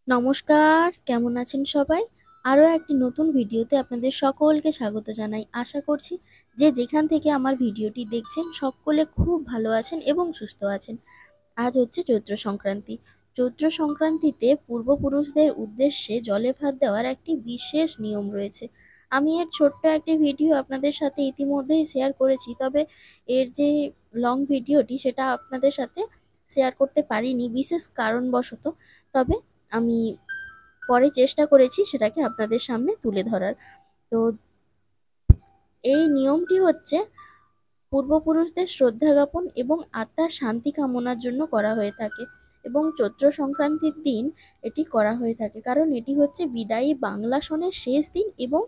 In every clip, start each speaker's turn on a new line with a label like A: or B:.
A: নমস্কার, কেমন আছেন সবাই? আরও একটি নতুন ভিডিওতে আপনাদের সকলকে স্বাগত জানাই। আশা করছি যে যেখান থেকে আমার ভিডিওটি দেখছেন সকলে খুব ভালো আছেন এবং সুস্থ আছেন। আজ হচ্ছে চৈত্র সংক্রান্তি। চৈত্র সংক্রান্তিতে পূর্বপুরুষদের উদ্দেশ্যে জলে ভাত দেওয়ার একটি বিশেষ নিয়ম রয়েছে। আমি এর ছোট্ট একটি ভিডিও আপনাদের সাথে ইতিমধ্যেই শেয়ার করেছি, তবে এর যে লং ভিডিওটি সেটা আপনাদের সাথে শেয়ার করতে পারিনি বিশেষ কারণবশত। তবে আমি পরে চেষ্টা করেছি সেটাকে আপনাদের সামনে তুলে ধরার। তো এই নিয়মটি হচ্ছে পূর্বপুরুষদের শ্রদ্ধা জ্ঞাপন এবং আত্মার শান্তি কামনার জন্য করা হয়ে থাকে, এবং চৈত্র সংক্রান্তির দিন এটি করা হয়ে থাকে কারণ এটি হচ্ছে বিদায়ী বাংলা সনের শেষ দিন এবং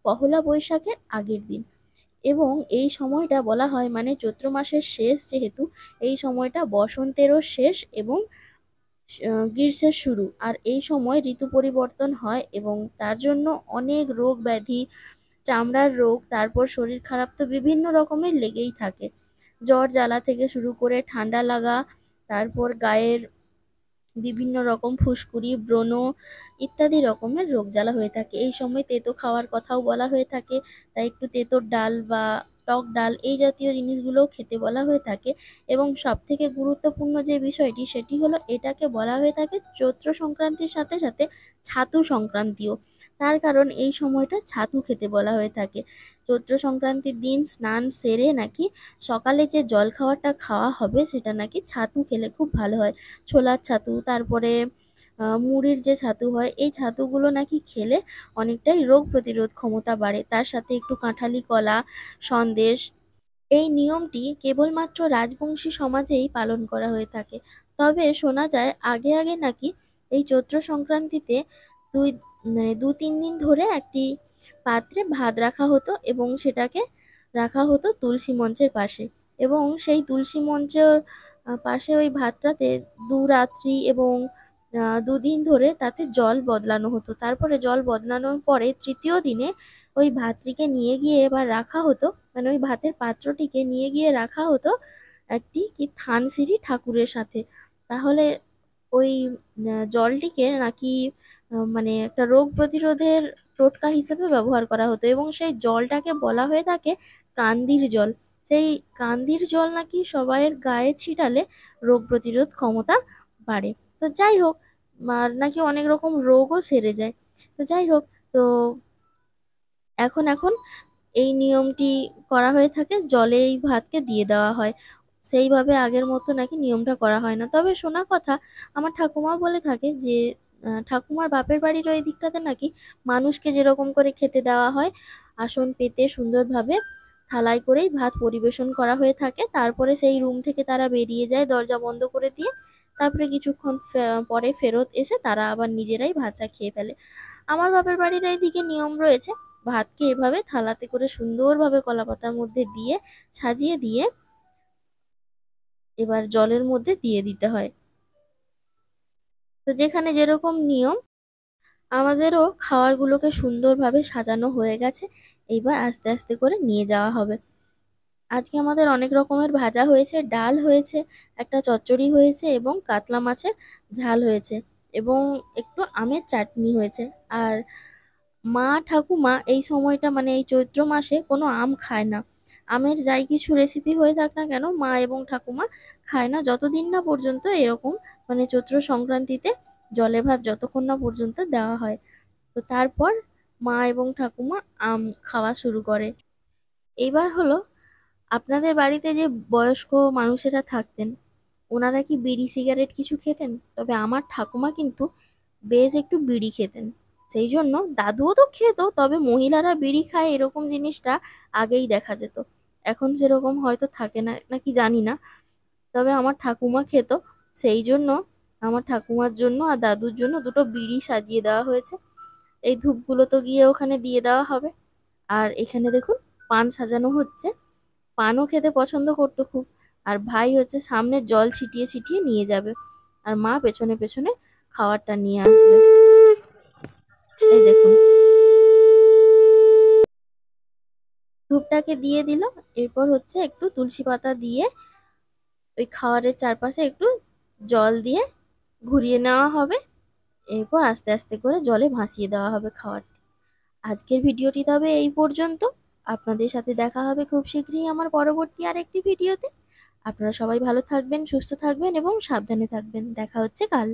A: পহেলা বৈশাখের আগের দিন। এবং এই সময়টা বলা হয়, মানে চৈত্র মাসের শেষ যেহেতু, এই সময়টা বসন্তেরও শেষ এবং গ্রীষ্মের শুরু। আর এই সময় ঋতু পরিবর্তন হয় এবং তার জন্য অনেক রোগ ব্যাধি, চামড়ার রোগ, তারপর শরীর খারাপ তো বিভিন্ন রকমের লেগেই থাকে। জ্বর জ্বালা থেকে শুরু করে ঠান্ডা লাগা, তারপর গায়ের বিভিন্ন রকম ফুসকুড়ি, ব্রণ ইত্যাদি রকমের রোগ জ্বালা হয়ে থাকে। এই সময় তেতো খাওয়ার কথাও বলা হয়ে থাকে, তাই একটু তেঁতোর ডাল বা টক ডাল এই জাতীয় জিনিসগুলোও খেতে বলা হয়ে থাকে। এবং সবথেকে গুরুত্বপূর্ণ যে বিষয়টি সেটি হলো, এটাকে বলা হয়ে থাকে চৈত্র সংক্রান্তির সাথে সাথে ছাতু সংক্রান্তিও। তার কারণ এই সময়টা ছাতু খেতে বলা হয়ে থাকে। চৈত্র সংক্রান্তির দিন স্নান সেরে নাকি সকালে যে জলখাবারটা খাওয়া হবে সেটা নাকি ছাতু খেলে খুব ভালো হয়। ছোলার ছাতু, তারপরে মুড়ির যে ছাতু হয়, এই ছাতুগুলো নাকি খেলে অনেকটাই রোগ প্রতিরোধ ক্ষমতা বাড়ে। তার সাথে একটু কাঁঠালি কলা, সন্দেশ। এই নিয়মটি কেবলমাত্র রাজবংশী সমাজেই পালন করা হয়ে থাকে। তবে শোনা যায় আগে আগে নাকি এই চৈত্র সংক্রান্তিতে দুই দু তিন দিন ধরে একটি পাত্রে ভাত রাখা হতো এবং সেটাকে রাখা হতো তুলসী মঞ্চের পাশে। এবং সেই তুলসী মঞ্চের পাশে ওই ভাতটাতে দুরাত্রি এবং দুদিন ধরে তাতে জল বদলানো হতো। তারপরে জল বদলানোর পরে তৃতীয় দিনে ওই ভাতটিকে নিয়ে গিয়ে এবার রাখা হতো, মানে ওই ভাতের পাত্রটিকে নিয়ে গিয়ে রাখা হতো একটি কি থানসিরি ঠাকুরের সাথে। তাহলে ওই জলটিকে নাকি মানে একটা রোগ প্রতিরোধের টোটকা হিসেবে ব্যবহার করা হতো, এবং সেই জলটাকে বলা হয়ে থাকে কান্দির জল। সেই কান্দির জল নাকি সবাইয়ের গায়ে ছিটালে রোগ প্রতিরোধ ক্ষমতা বাড়ে। তো যাই হোক, আর নাকি অনেক রকম রোগও সেরে যায়। তো যাই হোক, তো এখন এই নিয়মটি করা হয়ে থাকে, জলে এই ভাতকে দিয়ে দেওয়া হয়। সেইভাবে আগের মতো নাকি নিয়মটা করা হয় না। তবে শোনা কথা, আমার ঠাকুমা বলে থাকে যে ঠাকুমার বাপের বাড়ির ওই দিকটাতে নাকি মানুষকে যেরকম করে খেতে দেওয়া হয়, আসন পেতে সুন্দরভাবে থালায় করেই ভাত পরিবেশন করা হয়ে থাকে। তারপরে সেই রুম থেকে তারা বেরিয়ে যায় দরজা বন্ধ করে দিয়ে। তারপরে কিছুক্ষণ পরে ফেরত এসে তারা আবার নিজেরাই ভাতটা খেয়ে ফেলে। আমার বাপের বাড়ির এইদিকে নিয়ম রয়েছে, ভাতকে এভাবে থালাতে করে সুন্দরভাবে কলাপাতার মধ্যে দিয়ে সাজিয়ে দিয়ে এবার জলের মধ্যে দিয়ে দিতে হয়। তো যেখানে যেরকম নিয়ম, আমাদেরও খাবারগুলোকে সুন্দরভাবে সাজানো হয়ে গেছে। এইবার আস্তে আস্তে করে নিয়ে যাওয়া হবে। আজকে আমাদের অনেক রকমের ভাজা হয়েছে, ডাল হয়েছে, একটা চচ্চড়ি হয়েছে এবং কাতলা মাছের ঝাল হয়েছে, এবং একটু আমের চাটনি হয়েছে। আর মা ঠাকুমা এই সময়টা, মানে এই চৈত্র মাসে কোনো আম খায় না। আমের যাই কিছু রেসিপি হয়ে থাক না কেন, মা এবং ঠাকুমা খায় না যতদিন না পর্যন্ত এরকম, মানে চৈত্র সংক্রান্তিতে জলে ভাত যতক্ষণ না পর্যন্ত দেওয়া হয়। তো তারপর মা এবং ঠাকুমা আম খাওয়া শুরু করে। এইবার হলো, আপনাদের বাড়িতে যে বয়স্ক মানুষেরা থাকতেন, ওনারা কি বিড়ি সিগারেট কিছু খেতেন? তবে আমার ঠাকুমা কিন্তু বেশ একটু বিড়ি খেতেন। সেই জন্য দাদুও তো খেত, তবে মহিলারা বিড়ি খায় এরকম জিনিসটা আগেই দেখা যেত। এখন সেরকম হয়তো থাকে না নাকি জানি না, তবে আমার ঠাকুমা খেত। সেই জন্য আমার ঠাকুমার জন্য আর দাদুর জন্য দুটো বিড়ি সাজিয়ে দেওয়া হয়েছে। এই ধূপগুলো তো গিয়ে ওখানে দিয়ে দেওয়া হবে। আর এখানে দেখুন, পান সাজানো হচ্ছে। পানও খেতে পছন্দ করতো খুব। আর ভাই হচ্ছে সামনে জল ছিটিয়ে ছিটিয়ে নিয়ে যাবে, আর মা পেছনে পেছনে খাবারটা নিয়ে আসবে। এই দেখুন, ধূপটাকে দিয়ে দিল। এরপর হচ্ছে একটু তুলসী পাতা দিয়ে ওই খাওয়ারের চারপাশে একটু জল দিয়ে ঘুরিয়ে নেওয়া হবে। এরপর আস্তে আস্তে করে জলে ভাসিয়ে দেওয়া হবে খাওয়ারটি। আজকের ভিডিওটি তবে এই পর্যন্ত। আপনাদের সাথে দেখা হবে খুব শীঘ্রই আমার পরবর্তী আরেকটি ভিডিওতে। আপনারা সবাই ভালো থাকবেন, সুস্থ থাকবেন এবং সাবধানে থাকবেন। দেখা হচ্ছে কাল।